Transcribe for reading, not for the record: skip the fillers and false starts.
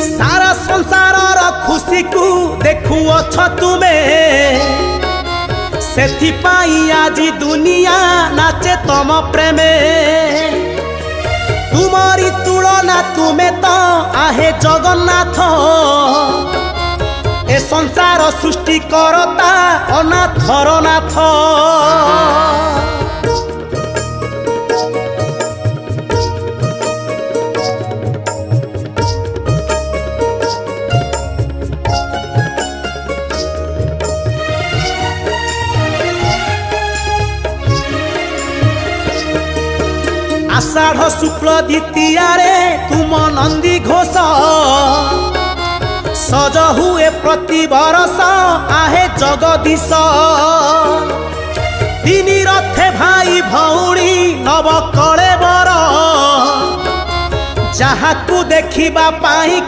सारा संसार खुशी को देखु अछ तुमे सेथिपाई आजी दुनिया नाचे तम प्रेमे तुमरी तुलना तुमे तो आहे जगन्नाथ ए संसार सृष्टि करता अनाथर नाथ आषाढ़ शुक्ल द्वितीया तुम नंदी घोष सज हुए प्रति बरस आहे जगदीश तीन रथे भाई भौणी नव कले बर जहाँ को देखिबा पाई।